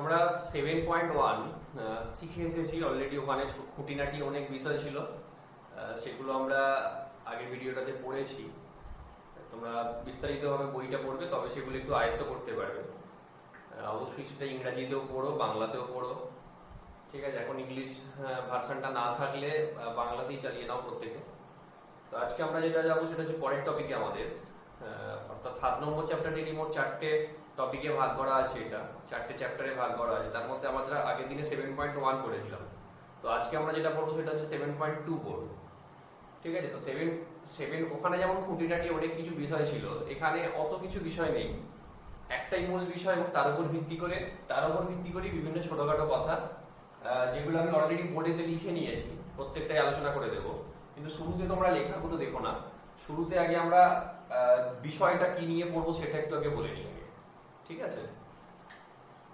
আমরা 7.1 শিখে এসেছি অলরেডি। ওখানে খুঁটিনাটি অনেক বিষয় ছিল, সেগুলো আমরা আগের ভিডিওটাতে পড়েছি। তোমরা বিস্তারিতভাবে বইটা পড়বে, তবে সেগুলো একটু আয়ত্ত করতে পারবে। অবশ্যই সেটা ইংরাজিতেও পড়ো, বাংলাতেও পড়ো, ঠিক আছে। এখন ইংলিশ ভার্সনটা না থাকলে বাংলাতেই চালিয়ে নাও প্রত্যেকে। তো আজকে আমরা যেটা যাবো সেটা হচ্ছে পরের টপিকে আমাদের, অর্থাৎ 7 নম্বর চ্যাপ্টারটি মোট 4টে টপিকে ভাগ করা আছে। এটা 4টে চ্যাপ্টারে ভাগ করা আছে। তার মধ্যে আমরা আগের দিনে 7.1 পড়েছিলাম। তো আজকে আমরা যেটা পড়বো সেটা হচ্ছে 7.2 পড়বো, ঠিক আছে। তো 7 ওখানে যেমন খুঁটিনাটি অনেক কিছু বিষয় ছিল, এখানে অত কিছু বিষয় নেই। একটাই মূল বিষয় এবং তার উপর ভিত্তি করে বিভিন্ন ছোটখাটো কথা, যেগুলো আমি অলরেডি বোর্ডেতে লিখে নিয়েছি, প্রত্যেকটাই আলোচনা করে দেবো। কিন্তু শুরুতে তোমরা লেখাগুলো দেখো না, শুরুতে আগে আমরা বিষয়টা কি নিয়ে পড়বো সেটা একটু আগে বলে নিই আগে, ঠিক আছে।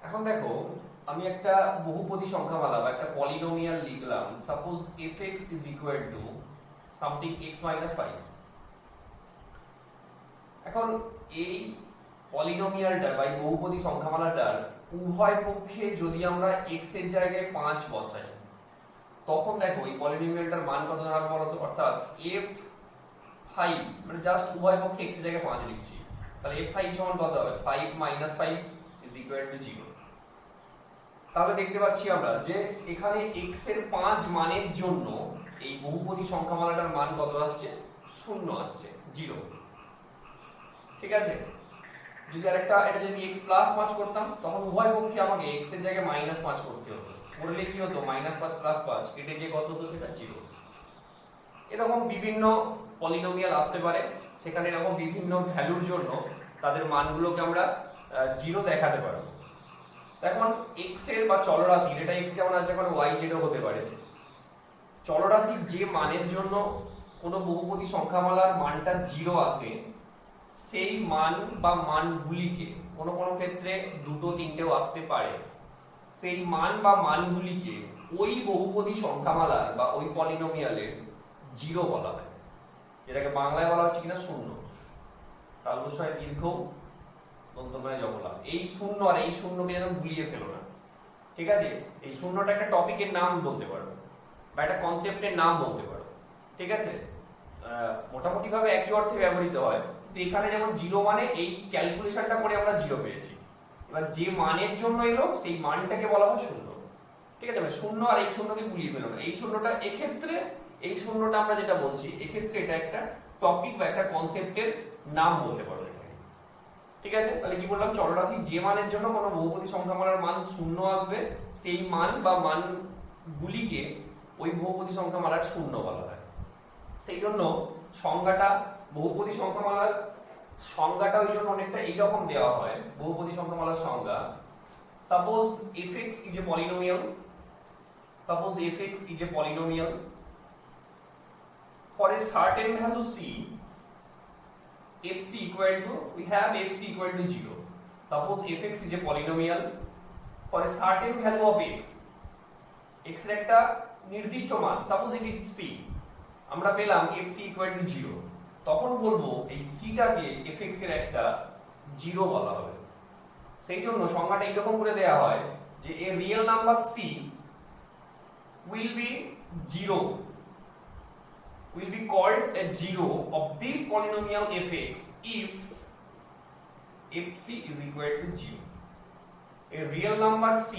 এখন দেখো, আমি একটা বহুপদী সংখ্যামালা বা একটা পলিনোমিয়াল লিখলাম। Suppose fx is equal to something x minus 5। এখন এই পলিনোমিয়ালটার বা এই বহুপদী সংখ্যামালাটার উভয় পক্ষে যদি আমরা x এর জায়গায় 5 বসাই, তখন দেখো এই পলিনোমিয়ালটার মান কত দাঁড়াবে বলো তো। অর্থাৎ f5 মানে জাস্ট উভয় পক্ষে x এর জায়গায় 5 লিখছি, তাহলে f5 সমান কত হবে? 5 - 5 is equal to 0। তাহলে দেখতে পাচ্ছি আমরা যে এখানে x এর 5 মানের জন্য এই বহুপদী সংখ্যামালাটার মান কত আসছে? 0 আসছে, 0, ঠিক আছে। যদি আরেকটা এটা যদি x প্লাস 5 করতাম, তখন উভয় পক্ষে আমাকে x এর জায়গায় -5 করতে হতো। করলে কি হতো? -5 + 5 কেটে যে কত হতো সেটা 0। এরকম বিভিন্ন পলিনোমিয়াল আসতে পারে, সেখানে এরকম বিভিন্ন ভ্যালুর জন্য তাদের মানগুলোকে আমরা 0 দেখাতে পারবো। এখন x এর বা চলরাশি, এটা x যেমন আছে এখন y যেটা হতে পারে, চলরাশির যে মানের জন্য কোনো বহুপদী সংখ্যামালার মানটা 0 আসে, সেই মান বা মানগুলিকে, কোনো কোনো ক্ষেত্রে দুটো তিনটেও আসতে পারে, সেই মান বা মানগুলিকে ওই বহুপদী সংখ্যামালার বা ওই পলিনোমিয়ালের 0 বলা হয়, যেটাকে বাংলায় বলা হচ্ছে কিনা 0। তালবস্যয় দীর্ঘ দন্তময় জবলা। এই 0 আর এই 0কে যেন ভুলিয়ে ফেলো না, ঠিক আছে। এই 0টা একটা টপিকের নাম বলতে পারো বা একটা কনসেপ্টের নাম বলতে পারো, ঠিক আছে। মোটামুটি ভাবে একই অর্থে ব্যবহৃত হয়, কিন্তু এখানে যেমন 0 মানে এই ক্যালকুলেশনটা করে আমরা 0 পেয়েছি। এবার যে মানের জন্য এলো সেই মানটাকে বলা হয় 0, ঠিক আছে। 0 আর এই 0কে ভুলিয়ে ফেলো না। এই 0টা এক্ষেত্রে, এই 0টা আমরা যেটা বলছি এক্ষেত্রে এটা একটা টপিক বা একটা কনসেপ্টের নাম বলতে পারো, ঠিক আছে। তাহলে কি বললাম? চলরাশি যে মানের জন্য কোনো বহুপদী সংখ্যামালার মান 0 আসবে, সেই মান বা মানগুলিকে ওই বহুপদী সংখ্যামালার 0 বলা হয়। সেই জন্য সংজ্ঞাটা, বহুপদী সংখ্যামালার সংজ্ঞাটা ওই জন্য অনেকটা এইরকম দেওয়া হয়। বহুপদী সংখ্যামালার সংজ্ঞা, suppose fx is a polynomial, suppose fx is a polynomial for a certain value c, fc equal to, we have fc equal to 0. Suppose fx is a polynomial for a certain value of x, x এর একটা নির্দিষ্ট মান, suppose it is c, আমরা পেলাম fc equal to 0, তখন বলবো এই c টাকে fx এর একটা 0 বলা হবে। সেই জন্য সংজ্ঞাটা এরকম করে দেয়া হয় যে a real number c will be 0, will be called a 0 of this polynomial fx if fc is equal to 0. A real number c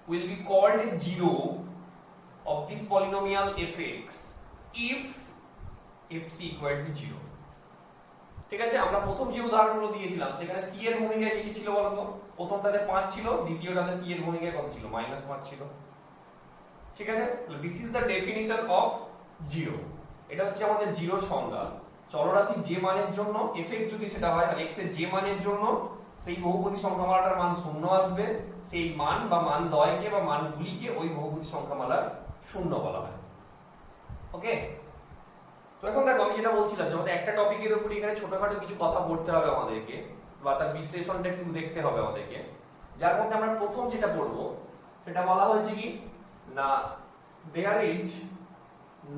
will be called a 0 of this polynomial fx if fc equal to 0, ঠিক আছে। আমরা প্রথম যে উদাহরণগুলো দিয়েছিলাম সেখানে c এর ভূমিকায় কি ছিল বলতো? প্রথমটাতে 5 ছিল, দ্বিতীয়টাতে c এর ভূমিকায় কত ছিল? -5 ছিল, ঠিক আছে। This is the definition of 0। এটা হচ্ছে আমাদের 0 সংজ্ঞা। চলরাশি যে মানের জন্য fx যদি সেটা হয়, তাহলে x এর যে মানের জন্য সেই বহুপদী সংখ্যামালাটার মান 0 আসবে, সেই মান বা মান দ্বয়কে বা মানগুলিকে ওই বহুপদী সংখ্যামালার 0 বলা হয়। ওকে। তো এখন দেখো, আমি যেটা বলছিলাম, যখন একটা টপিকের উপর এখানে ছোটখাটো কিছু কথা পড়তে হবে আমাদেরকে, বা তার বিশ্লেষণটা একটু দেখতে হবে আমাদেরকে, যার মধ্যে আমরা প্রথম যেটা পড়বো সেটা বলা হয়েছে কি না, there is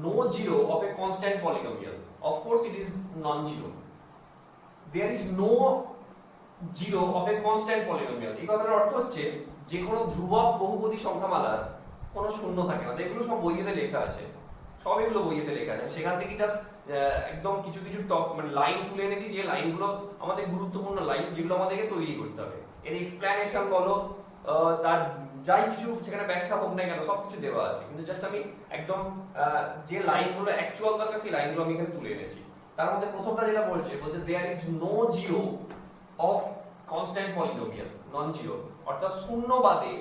no 0 of a constant polynomial, of course it is non-zero, there is no zero of a constant polynomial. এই কথাটার অর্থ হচ্ছে যে কোনো ধ্রুবক বহুপদী সংখ্যামালার কোনো শূন্য থাকে না। এগুলো সব বইয়েতে লেখা আছে, সব এগুলো বইয়েতে লেখা আছে। সেখান থেকে জাস্ট একদম কিছু কিছু টপ মানে লাইন তুলে এনেছি, যে লাইনগুলো আমাদের গুরুত্বপূর্ণ লাইন, যেগুলো আমাদেরকে তৈরি করতে হবে। এর এক্সপ্লেনেশন বলো, তার যাই কিছু সেখানে ব্যাখ্যা হোক না কেন, সবকিছু দেওয়া আছে। কিন্তু জাস্ট আমি একদম যে লাইনগুলো অ্যাকচুয়াল দরকার সেই লাইনগুলো আমি এখানে তুলে এনেছি। তার মধ্যে প্রথমটা যেটা বলছে there is no zero of constant polynomial non zero, অর্থাৎ শূন্য বাদে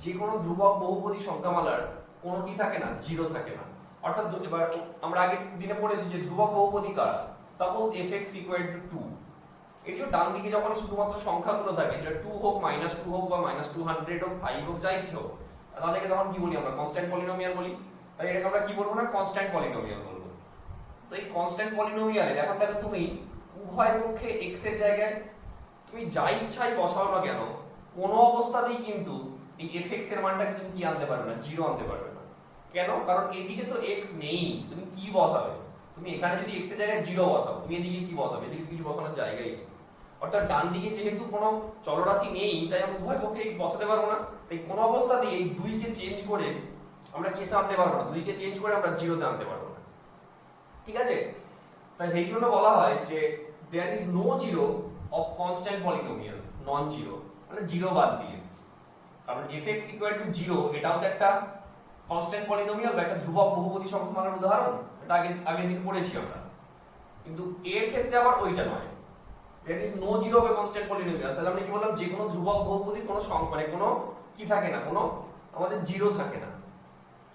যে কোনো ধ্রুবক বহুপদী সংখ্যামালার কোনো কি থাকে না, জিরো থাকে না। অর্থাৎ এবার আমরা আগের দিনে পড়েছি যে ধ্রুবক বহুপদী কারা, সাপোজ fx ইকুয়াল টু 2, এই যে ডান দিকে যখন শুধুমাত্র সংখ্যাগুলো থাকে, সেটা 2 হোক, -2 হোক বা -200 হোক, 5 হোক, যা ইচ্ছে হোক, তাদেরকে তখন কি বলি আমরা, কনস্ট্যান্ট পলিনোমিয়াল বলি। তাই এটাকে আমরা কি বলবো না, কনস্ট্যান্ট পলিনোমিয়াল বলবো। তো এই কনস্ট্যান্ট পলিনোমিয়ালে এখন দেখো তুমি উভয় পক্ষে x এর জায়গায় তুমি যা ইচ্ছাই বসাও না কেন, কোনো অবস্থাতেই কিন্তু এই fx এর মানটাকে তুমি কি আনতে পারবে না, জিরো আনতে পারবে না। কেন? কারণ এদিকে তো x নেই, তুমি কি বসাবে? তুমি এখানে যদি x এর জায়গায় জিরো বসাও, তুমি এদিকে কি বসাবে? এদিকে কিছু বসানোর জায়গাই নেই। অর্থাৎ ডান দিকে যেহেতু কোনো চলরাশি নেই, তাই আমরা উভয় পক্ষে x বসাতে পারবো না। তাই কোনো অবস্থাতেই এই 2 কে চেঞ্জ করে আমরা কি আনতে পারবো না, 2 কে চেঞ্জ করে আমরা জিরোতে আনতে পারবো না। ঠিক আছে? তাই সেই জন্য বলা হয় যে there is no zero of constant polynomial non zero, মানে জিরো বাদ দিয়ে। কারণ fx ইকুয়াল টু 0 এটাও তো একটা কনস্ট্যান্ট পলিনোমিয়াল বা একটা ধ্রুবক বহুপদী সংখ্যামালার উদাহরণ, এটা আগের দিন পড়েছি আমরা। কিন্তু এর ক্ষেত্রে আবার ওইটা নয়, there is no zero of a constant polynomial. তাহলে আমরা কি বললাম, যে কোনো ধ্রুবক বহুপদীর কোনো মানে কোনো কি থাকে না, কোনো আমাদের জিরো থাকে না।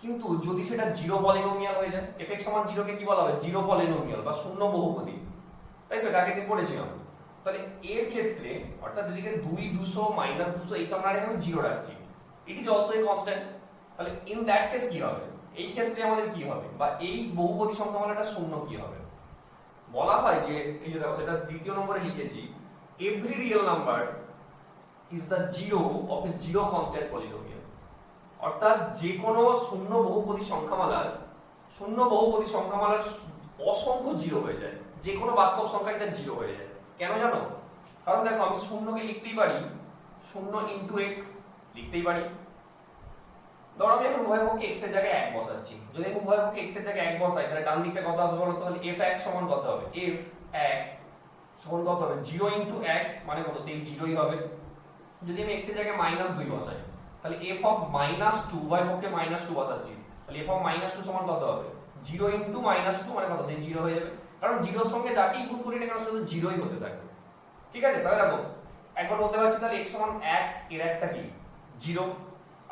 কিন্তু যদি সেটা জিরো পলিনোমিয়াল হয়ে যায়, fx সমান 0 কে কি বলা হবে, জিরো পলিনোমিয়াল বা শূন্য বহুপদী, তাই তো? এটা আগের দিন পড়েছিলাম। তাহলে এর ক্ষেত্রে অর্থাৎ এদিকে 2 200 -200 এই সব আমরা এখানে জিরো রাখছি, it is also a constant. তাহলে ইন দ্যাট কেস কি হবে, এই ক্ষেত্রে আমাদের কি হবে, বা এই বহুপদী সংখ্যামালাটা শূন্য কি হবে? বলা হয় যে এই যে দেখো, সেটা দ্বিতীয় নম্বরে লিখেছি, every real number is the zero of A zero constant polynomial. অর্থাৎ যে কোনো শূন্য বহুপদী সংখ্যামালার অসংখ্য জিরো হয়ে যায়, যে কোনো বাস্তব সংখ্যাই তার জিরো হয়ে যায়। কেন জানো? কারণ দেখো, আমি শূন্যকে লিখতেই পারি 0 ইনটু x লিখতেই পারি। ধরো আমি এখন উভয় পক্ষে x এর জায়গায় 1 বসাচ্ছি। যদি আমি উভয় পক্ষে x এর জায়গায় 1 বসাই, তাহলে ডান দিকটা কত আসবে বলো তো? তাহলে f1 সমান কত হবে? f1 সমান কত হবে? 0 ইনটু 1 মানে কত? সেই 0ই হবে। যদি আমি x এর জায়গায় -2 বসাই, তাহলে f অফ -2, উভয় পক্ষে -2 বসাচ্ছি, তাহলে f অফ -2 সমান কত হবে? 0 ইনটু -2 মানে কত? সেই 0 হয়ে যাবে। কারণ 0 এর সঙ্গে যাকেই গুণ করি না কেন, শুধু 0ই হতে থাকবে। ঠিক আছে? তাহলে দেখো, একবার বলতে পারছি তাহলে x সমান 1 এর একটা কি 0,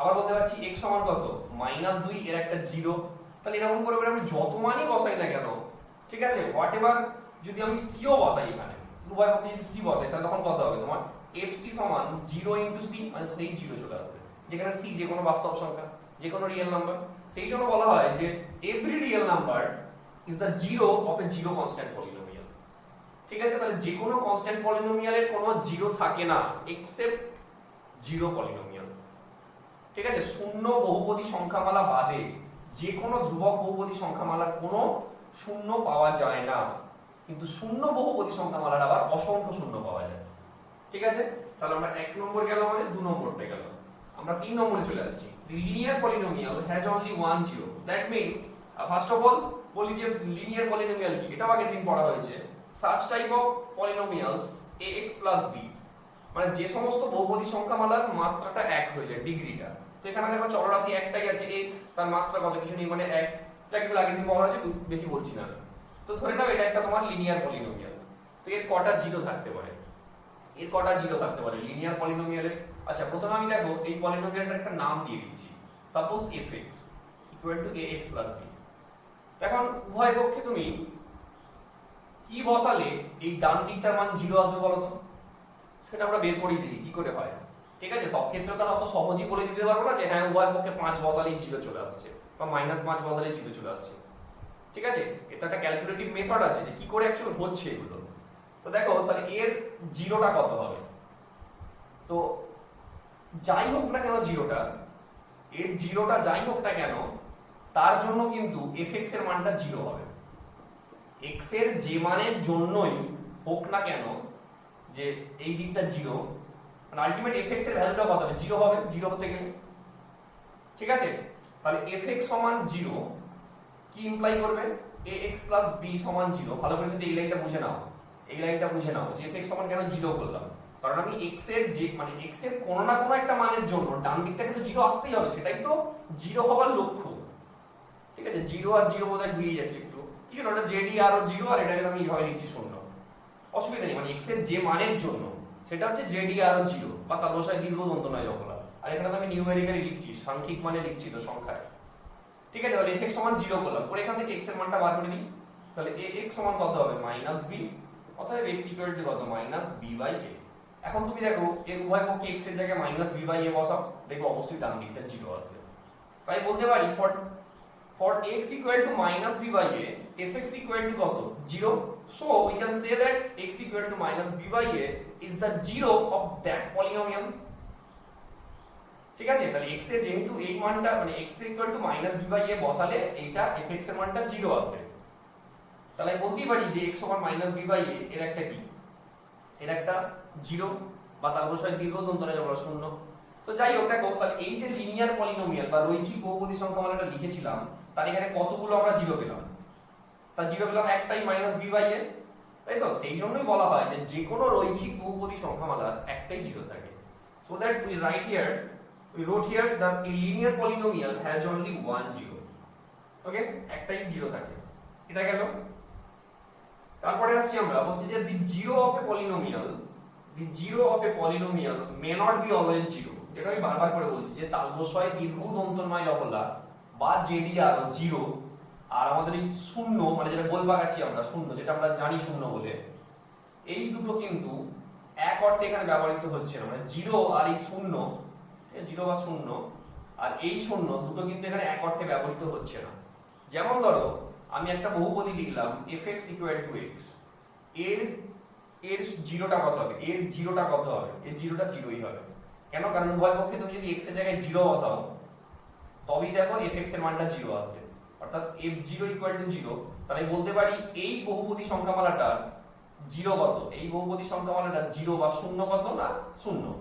আবার বলতে পারছি x সমান কত -2 এর একটা 0। তাহলে এরকম করে করে আমি যত মানই বসাই না কেন, ঠিক আছে, হোয়াটএভার, যদি আমি c ও বসাই এখানে, উভয় পক্ষে যদি c বসাই, তাহলে তখন কত হবে তোমার? fc সমান 0 ইনটু c, মানে সেই 0 চলে আসবে, যেখানে c যে কোনো বাস্তব সংখ্যা, যে কোনো রিয়েল নাম্বার। সেই জন্য বলা হয় যে every real number is the zero of A zero constant polynomial. ঠিক আছে? তাহলে যে কোনো কনস্ট্যান্ট পলিনোমিয়ালের কোনো জিরো থাকে না এক্সেপ্ট জিরো পলিনোমিয়াল। ঠিক আছে? শূন্য বহুপদী সংখ্যামালা বাদে যে কোনো ধ্রুবক বহুপদী সংখ্যামালার কোনো শূন্য পাওয়া যায় না, কিন্তু শূন্য বহুপদী সংখ্যামালার আবার অসংখ্য শূন্য পাওয়া যায়। ঠিক আছে? তাহলে আমরা 1 নম্বর গেল, আমাদের 2 নম্বরটা গেল, আমরা 3 নম্বরে চলে আসছি। The linear polynomial has only one zero. That means first of all বলি যে লিনিয়ার পলিনোমিয়াল কি, এটাও আগের দিন পড়া হয়েছে। such type of polynomials ax plus b, মানে যে সমস্ত বহুপদী সংখ্যামালার মাত্রাটা 1 হয়ে যায়, ডিগ্রিটা। তো এখানে দেখো চলরাশি একটাই আছে x, তার মাত্রা কত? কিছু নেই, মানে 1। এটাকে আগের দিন বলা হয়েছে, বেশি বলছি না। তো ধরে নাও এটা একটা তোমার লিনিয়ার পলিনোমিয়াল। তো এর কটা জিরো থাকতে পারে? এর কটা জিরো থাকতে পারে লিনিয়ার পলিনোমিয়ালে? আচ্ছা, প্রথমে আমি দেখো এই পলিনোমিয়ালটার একটা নাম দিয়ে দিচ্ছি, suppose fx equal to ax plus b। এখন উভয় পক্ষে তুমি কি বসালে এই ডান দিকটার মান জিরো আসবে বলো তো? সেটা আমরা বের করেই দিই কি করে হয়। ঠিক আছে? সব ক্ষেত্রে তো অত সহজেই বলে দিতে পারবো না যে হ্যাঁ উভয় পক্ষে 5 বসালেই জিরো চলে আসছে বা -5 বসালেই জিরো চলে আসছে। ঠিক আছে? এটা একটা ক্যালকুলেটিভ মেথড আছে যে কি করে অ্যাকচুয়ালি হচ্ছে এগুলো। তো দেখো, তাহলে এর জিরোটা কত হবে? তো যাই হোক না কেন জিরোটা, এর জিরোটা যাই হোক না কেন, তার জন্য কিন্তু fx এর মানটা জিরো হবে। x এর যে মানের জন্যই হোক না কেন, যে এই দিকটা 0, মানে আলটিমেট fx এর ভ্যালুটা কত হবে? 0 হবে, 0 হতে গেলে। ঠিক আছে, তাহলে fx সমান 0 কি ইমপ্লাই করবে? ax b সমান 0। ভালো করে কিন্তু এই লাইনটা বুঝে নাও, এই লাইনটা বুঝে নাও যে fx সমান কেন 0 করলাম, কারণ আমি x এর যে মানে x এর কোনো না কোনো একটা মানের জন্য ডান দিকটাকে তো 0 আসতেই হবে, সেটাই তো 0 হবার লক্ষ্য। ঠিক আছে, 0 আর 0 বোধহয় ঘুরিয়ে যাচ্ছে একটু, কিছু না, ওটা জেডি আরো 0 আর এটাকে আমি এইভাবে লিখছি 0, অসুবিধা নেই। মানে x এর যে মানের জন্য সেটা হচ্ছে জেডি আরো 0 বা তার বসায় দীর্ঘ দন্ত নয় যখলা, আর এখানে তো আমি নিউমেরিক্যালি লিখছি, সাংখ্যিক মানে লিখছি তো সংখ্যায়। ঠিক আছে, তাহলে fx সমান 0 করলাম, পরে এখান থেকে x এর মানটা বার করে দিই। তাহলে ax সমান কত হবে? -b, অতএব x কত? -b/a। এখন তুমি দেখো এর উভয় পক্ষে x এর জায়গায় -b/a বসাও, দেখো অবশ্যই ডান দিকটা 0 আসবে। তাই বলতে পারি for x -b/a, fx কত? 0. So we can say that x -b/a is the 0 of that polynomial. ঠিক আছে, তাহলে x এর যেহেতু এই মানটা মানে x -b/a বসালে এইটা fx এর মানটা 0 আসবে। তাহলে আমি বলতেই পারি যে x -b/a এর একটা কি? এর একটা 0 বা তার বসায় দীর্ঘ দন্তনে যখন 0। তো যাই হোক, দেখো তাহলে এই যে লিনিয়ার পলিনোমিয়াল বা রৈখিক বহুপদী সংখ্যামালাটা লিখেছিলাম, তার এখানে কতগুলো আমরা 0 পেলাম? তার 0 পেলাম একটাই -b/a, তাই তো? সেই জন্যই বলা হয় যে যে কোনো রৈখিক বহুপদী সংখ্যামালার একটাই 0 থাকে। So that we wrote here that a linear polynomial has only one 0. ওকে, একটাই 0 থাকে, এটা গেল। তারপরে আসছি আমরা, বলছি যে the zero of a polynomial may not be always 0, যেটা আমি বারবার করে বলছি যে তালবস্বয় দীর্ঘ দন্ত নয় যখলা বা জেডি আরো 0 আর আমাদের এই 0 মানে যেটা গোল পাকাচ্ছি আমরা 0, যেটা আমরা জানি 0 বলে, এই দুটো কিন্তু এক অর্থে এখানে ব্যবহৃত হচ্ছে না। মানে 0 আর এই 0, 0 বা 0 আর এই 0 দুটো কিন্তু এখানে এক অর্থে ব্যবহৃত হচ্ছে না। যেমন ধরো আমি একটা বহুপদী লিখলাম fx = x, এর 0টা কত হবে? এর 0টা কত হবে? এর 0টা 0ই হবে। কেন? কারণ উভয় পক্ষে তুমি যদি x এর জায়গায় 0 বসাও তবেই দেখো fx এর মানটা 0 আসবে, অর্থাৎ f0 = 0। তাহলে বলতে পারি এই বহুপদী সংখ্যামালাটার 0 কত? এই বহুপদী সংখ্যামালাটার 0 বা 0 কত? না 0।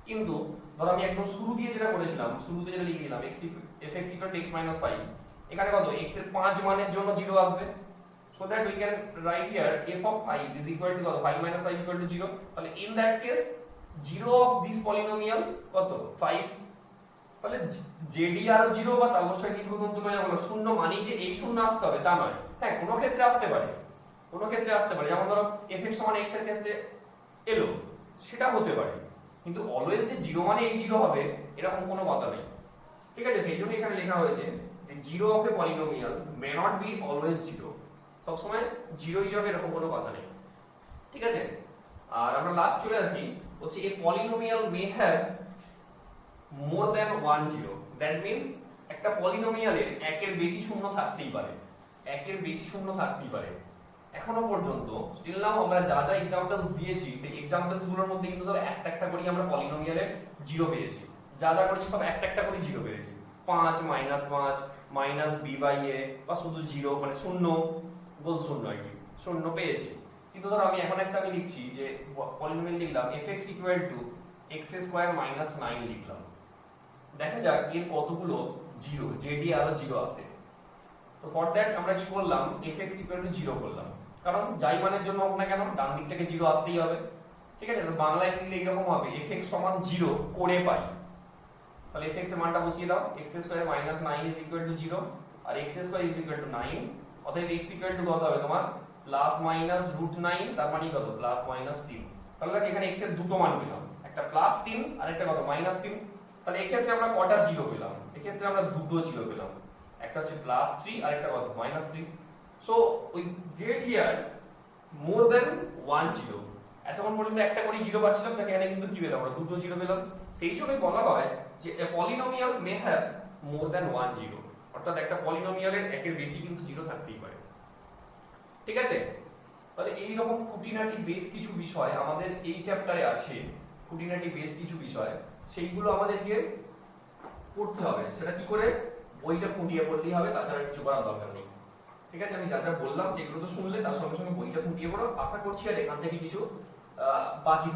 কিন্তু ধর আমি একদম শুরু দিয়ে যেটা করেছিলাম, শুরুতে যেটা লিখে দিলাম fx = x - 5, এখানে কত? x এর 5 মানের জন্য 0 আসবে। So that we can write here f of 5 is equal to কত? 5 - 5 = 0। তাহলে in that case 0 of this polynomial কত? 5। তাহলে জেডি আরো 0 বা তার বসায় দীর্ঘ দন্ত নয় যখন 0 মানে যে এই 0 আসতে হবে তা নয়। হ্যাঁ, কোনো ক্ষেত্রে আসতে পারে, কোনো ক্ষেত্রে আসতে পারে, যেমন ধরো fx = x এর ক্ষেত্রে এলো, সেটা হতে পারে, কিন্তু অলওয়েজ যে 0 মানে এই 0 হবে এরকম কোনো কথা নেই। ঠিক আছে, সেই জন্য এখানে লেখা হয়েছে যে 0 of a polynomial may not be always 0, সব সময় 0ই হবে এরকম কোনো কথা নেই। ঠিক আছে, আর আমরা লাস্ট চলে আসি, বলছি a polynomial may have more than one 0. That means একটা পলিনোমিয়ালের একের বেশি শূন্য থাকতেই পারে, একের বেশি শূন্য থাকতেই পারে। এখনো পর্যন্ত স্টিল নাও আমরা যা যা एग्जांपल দিয়েছি সেই एग्जांपल्स গুলোর মধ্যে কিন্তু সব একটা একটা করে আমরা পলিনোমিয়ালের 0 পেয়েছি, যা যা করেছি সব একটা একটা করে 0 পেয়েছি। 5 -5 -b/a বা শুধু 0 মানে 0 গোল 0 আর কি 0 পেয়েছি। কিন্তু ধরো আমি এখন একটা আমি লিখছি যে পলিনোমিয়াল লিখলাম fx = x² - 9 লিখলাম, দেখা যাক এর কতগুলো 0 জেডি আরো 0 আসে। তো ফর দ্যাট আমরা কি করলাম? fx = 0 করলাম, কারণ যাই মানের জন্য হোক না কেন ডান দিক থেকে 0 আসতেই হবে। ঠিক আছে, তো বাংলায় লিখলে এরকম হবে fx = 0 করে পাই। তাহলে fx এর মানটা বসিয়ে দাও, x² - 9 = 0 আর x² = 9, অতএব x = কত হবে তোমার? +-√9, তার মানে কত? +-3। তাহলে এখানে x এর দুটো মান পেলাম, একটা +3 আর একটা কত? -3। তাহলে এই ক্ষেত্রে আমরা কটা 0 পেলাম? এই ক্ষেত্রে আমরা দুটো 0 পেলাম, একটা হচ্ছে +3 আর একটা কত? -3। So we get here more than 1 0। এতক্ষণ পর্যন্ত একটা করে 0 পাচ্ছিলাম, তাকে এখানে কিন্তু কি পেলাম? আমরা দুটো 0 পেলাম। সেই জন্যই বলা হয় যে a polynomial may have more than 1 0, অর্থাৎ একটা পলিনোমিয়ালের একের বেশি কিন্তু 0 থাকতেই পারে। ঠিক আছে, তাহলে এই রকম খুঁটিনাটি বেশ কিছু বিষয় আমাদের এই চ্যাপ্টারে আছে, খুঁটিনাটি বেশ কিছু বিষয়, সেইগুলো আমাদেরকে পড়তে হবে। সেটা কি করে? বইটা খুঁটিয়ে পড়লেই হবে, তাছাড়া কিছু করার দরকার নেই। ঠিক আছে, আমি যা যা বললাম সেগুলো তো শুনলে, তার সঙ্গে সঙ্গে বইটা খুঁটিয়ে পড়ো। আশা করছি আর এখান থেকে কিছু বাকি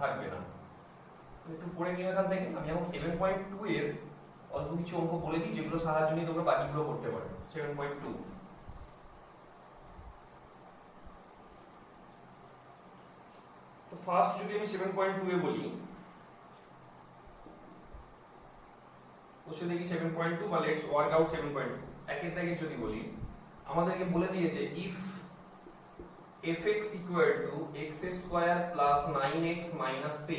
থাকবে না। একটু পড়ে নিও এখান থেকে। আমি এখন 7.2 এর অল্প কিছু অঙ্ক বলে দিই যেগুলো সাহায্য নিয়ে তোমরা বাকিগুলো করতে পারো। 7.2 তো ফার্স্ট যদি আমি 7.2 এ বলি, কোশ্চেন দেখি 7.2 বা লেটস ওয়ার্ক আউট 7.2। একের দাগে যদি বলি, আমাদেরকে বলে দিয়েছে if fx equal to x square plus 9x minus 6,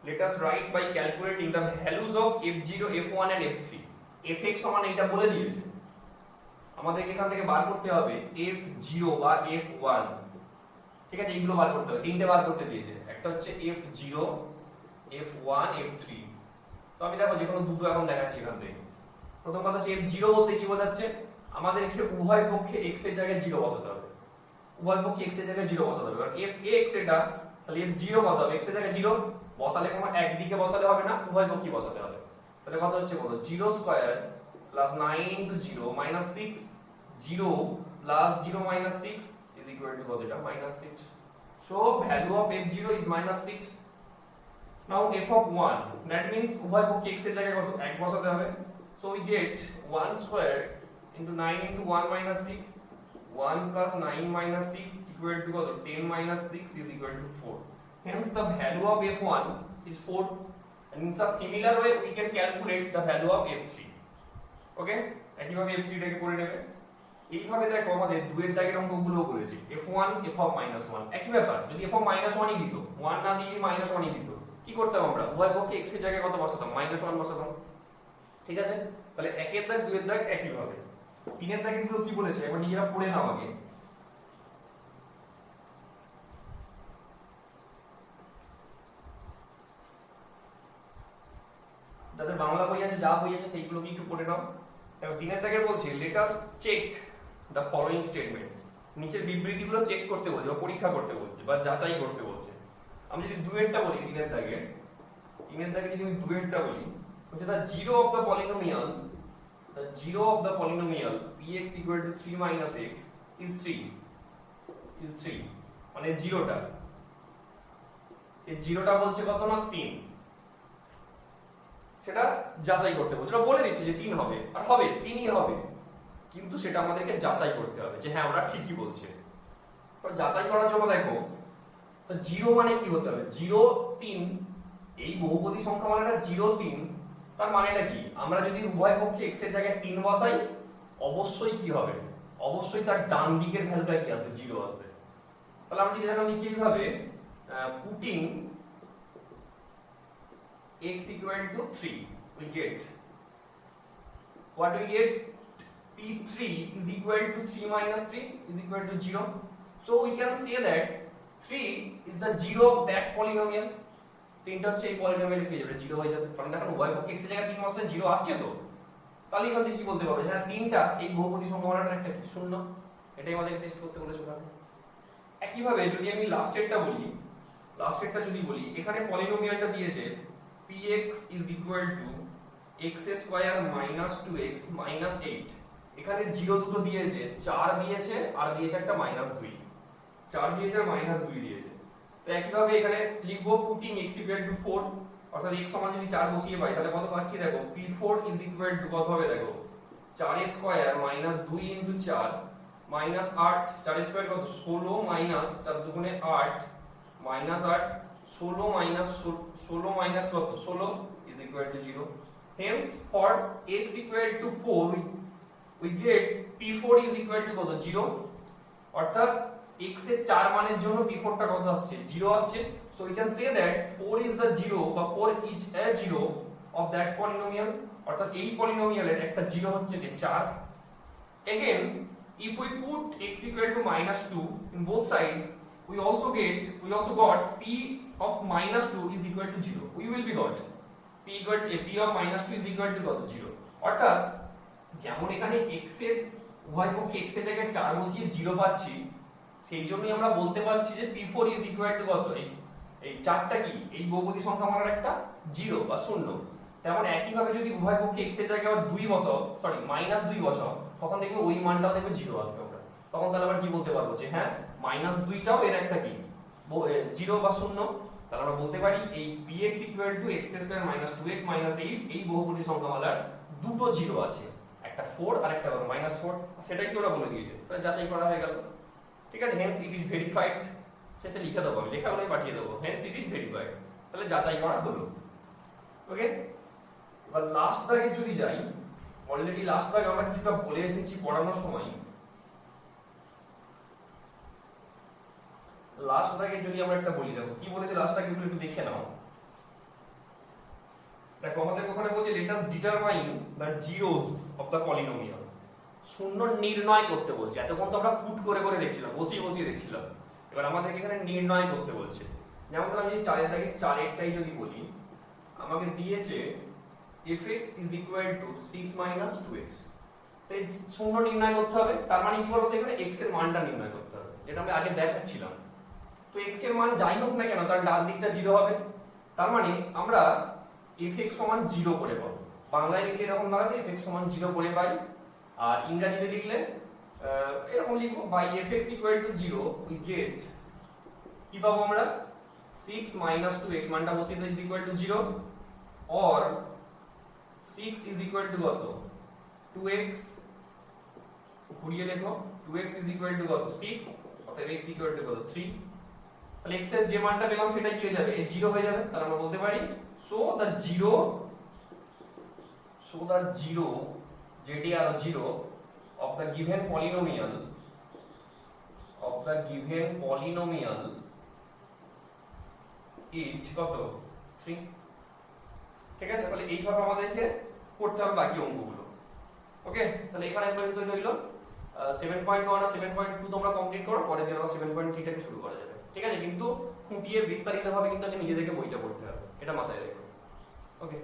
let us write by calculating the values of f0, f1 and f3। fx সমান এটা বলে দিয়েছে, আমাদেরকে এখান থেকে বার করতে হবে f0 বা f1। ঠিক আছে, এইগুলো বার করতে হবে, তিনটে বার করতে দিয়েছে, একটা হচ্ছে f0, f1, f3। তো আমি দেখো যে কোনো দুটো এখন দেখাচ্ছি এখান থেকে। প্রথম কথা হচ্ছে f0 বলতে কি বোঝাচ্ছে, আমাদেরকে উভয় পক্ষে x এর জায়গায় 0 বসাতে হবে, উভয় পক্ষে x এর জায়গায় 0 বসাতে হবে। কারণ fx এটা, তাহলে f0 কত হবে, x এর জায়গায় 0 বসালে কোনো একদিকে বসালে হবে না, উভয় পক্ষে বসাতে হবে। তাহলে কত হচ্ছে, কত 0 square plus 9 into 0 minus 6, 0 plus 0 minus 6 is equal to কত, এটা minus 6। So value of f0 is minus 6। Now f of 1, that means উভয় পক্ষে x এর জায়গায় কত, 1 বসাতে হবে। So we get 1 square into 9 into 1 minus 6, 1 plus 9 minus 6 equal to কত, 10 minus 6 is equal to 4। Hence the value of f1 is 4, and in such similar way we can calculate the value of f3। Okay, একইভাবে f3 টাকে করে নেবে। এইভাবে দেখো আমাদের দুয়ের দাগের অঙ্কগুলো করেছি, f1 f of -1 একই ব্যাপার। যদি f of -1 ই দিত, 1 না দিয়ে 1 ই দিত, কি করতাম আমরা, উভয় পক্ষে x এর জায়গায় কত বসাতাম, -1 বসাতাম। ঠিক আছে, তাহলে একের দাগ দুয়ের দাগ একই ভাবে। তিনের দাগের গুলো কি বলেছে একবার নিজেরা পড়ে নাও আগে। যাদের বাংলা বই আছে, যা বই আছে সেইগুলো কি একটু পড়ে নাও। দেখো তিনের দাগের বলছে let us check the following statements, নিচের বিবৃতিগুলো চেক করতে বলছে বা পরীক্ষা করতে বলছে বা যাচাই করতে বলছে। আমি যদি দুয়েরটা বলি, তিনের দাগে যদি আমি দুয়েরটা বলি, হচ্ছে the zero of the polynomial px equal to 3 minus x is 3 মানে জিরোটা, এই জিরোটা বলছে কত না 3, সেটা যাচাই করতে বলছে। ওরা বলে দিচ্ছে যে 3 হবে, আর হবে 3ই হবে, কিন্তু সেটা আমাদেরকে যাচাই করতে হবে যে হ্যাঁ ওরা ঠিকই বলছে। তো যাচাই করার জন্য দেখো, তো 0 মানে কি হতে হবে, 0 3, এই বহুপদী সংখ্যামালাটা 0 3, তার মানেটা কি, আমরা যদি উভয় পক্ষে x এর জায়গায় 3 বসাই, অবশ্যই কি হবে, অবশ্যই তার ডান দিকের ভ্যালুটা কি আসবে, 0 আসবে। তাহলে আমরা যদি এখানে লিখি এইভাবে, putting x equal to 3, we get what we get, p3 is equal to 3 minus 3 is equal to 0। So we can say that 3 is the 0 of that polynomial। তিনটা হচ্ছে এই পলিনোমিয়ালের কি যাবে, 0 হয়ে যাবে, কারণ দেখো উভয় পক্ষে x এর জায়গায় 3 বসালে 0 আসছে। তো তাহলে এখান থেকে কি বলতে পারবে, হ্যাঁ তিনটা এই বহুপদী সংখ্যামালাটার একটা কি শূন্য, এটাই আমাদেরকে টেস্ট করতে বলেছে। একইভাবে যদি আমি লাস্টেরটা যদি বলি, এখানে পলিনোমিয়ালটা দিয়েছে px is equal to x square minus 2x minus 8। এখানে 0 দুটো দিয়েছে, 4 দিয়েছে আর দিয়েছে একটা -2, 4 দিয়েছে আর -2 দিয়েছে। তো একইভাবে এখানে লিখবো পুটিং x equal to 4, অর্থাৎ x সমান যদি 4 বসিয়ে পাই তাহলে কত পাচ্ছি, দেখো p4 is equal to কত হবে, দেখো 4 স্কয়ার -2 into 4 minus 8, 4 স্কয়ার কত 16 minus 4 দুগুণে 8 minus 8, 16 minus কত 16 is equal to 0। Hence for x equal to 4 we get p4 is equal to কত 0, অর্থাৎ x এর 4 মানের জন্য p4 টা কত আসছে, 0 আসছে। So we can say that 4 is the 0 বা 4 is a 0 of that polynomial, অর্থাৎ এই পলিনোমিয়ালের একটা 0 হচ্ছে কি 4। Again if we put x equal to -2 in both sides, we also got p of -2 is equal to 0। we will be got p of -2 is equal to কত 0, অর্থাৎ যেমন এখানে x এর উভয় পক্ষে x এর জায়গায় 4 বসিয়ে 0 পাচ্ছি, সেই জন্যই আমরা বলতে পারছি যে p4 is equal to কত, এই 4টা কি এই বহুপদী সংখ্যামালার একটা 0 বা 0। তেমন একই ভাবে যদি উভয় পক্ষে x এর জায়গায় আবার 2 বসাও, সরি -2 বসাও, তখন দেখবে ওই মানটাও দেখবে 0 আসবে। আমরা তখন তাহলে আবার কি বলতে পারবো যে হ্যাঁ -2টাও এর একটা কি জিরো বা শূন্য, তাহলে আমরা বলতে পারি এই px equal to x square minus 2x minus 8 এই বহুপদী সংখ্যামালার দুটো জিরো আছে, একটা 4 আর একটা হলো -4, সেটাই তো ওরা বলে দিয়েছে, তাহলে যাচাই করা হয়ে গেল। ঠিক আছে, হেন্স ইট ইজ ভেরিফাইড, শেষে লিখে দেবো, আমি লেখাগুলোই পাঠিয়ে দেবো, হেন্স ইট ইজ ভেরিফাইড, তাহলে যাচাই করা হলো। ওকে, এবার লাস্ট দাগে যদি যাই, অলরেডি লাস্ট দাগে আমরা কিছুটা বলে এসেছি পড়ানোর সময়। লাস্ট দাগে যদি আমরা একটা বলি, দেখো কি বলেছে লাস্ট দাগে, একটু দেখে নাও। দেখো আমাদের ওখানে বলছে let us determine the zeros of the polynomials, শূন্য নির্ণয় করতে বলছে। এতক্ষণ তো আমরা পুট করে করে দেখছিলাম, বসিয়ে বসিয়ে দেখছিলাম, এবার আমাদেরকে এখানে নির্ণয় করতে বলছে। যেমন আমি যদি 4 এর দাগে 4 টাই যদি বলি, আমাকে দিয়েছে fx is equal to 6 minus 2x, তো এই শূন্য নির্ণয় করতে হবে, তার মানে কি বলতো এখানে x এর মানটা নির্ণয় করতে হবে, যেটা আমি আগে দেখাচ্ছিলাম। তো x এর মান যাই হোক না কেন তার ডান দিকটা 0 হবে, তার মানে আমরা fx সমান 0 করে পাবো। বাংলায় লিখলে এরকম দাঁড়াবে fx সমান 0 করে পাই, আর ইংরেজিতে লিখলে এরকম লিখবো by fx equal to 0 we get, কি পাবো আমরা, 6 minus 2x মানটা বসিয়ে দিই is equal to 0, or 6 is equal to কত, 2x, ঘুরিয়ে লেখো, 2x is equal to কত, 6, অতএব x equal to কত, 3, তাহলে x এর যে মানটা পেলাম সেটাই কি হয়ে যাবে, এই 0 হয়ে যাবে। তাহলে আমরা বলতে পারি so the zero যেটি আর 0 of the given polynomial is কত, 3। ঠিক আছে, তাহলে এইভাবে আমাদেরকে করতে হবে বাকি অঙ্কগুলো। ওকে, তাহলে এখানে পর্যন্ত রইল 7.1 আর 7.2 তোমরা কমপ্লিট করো, পরে দিন আবার 7.3 টাকে শুরু করা যাবে। ঠিক আছে, কিন্তু খুঁটিয়ে বিস্তারিতভাবে কিন্তু নিজে থেকে বইটা পড়তে হবে, এটা মাথায় রেখো। ওকে।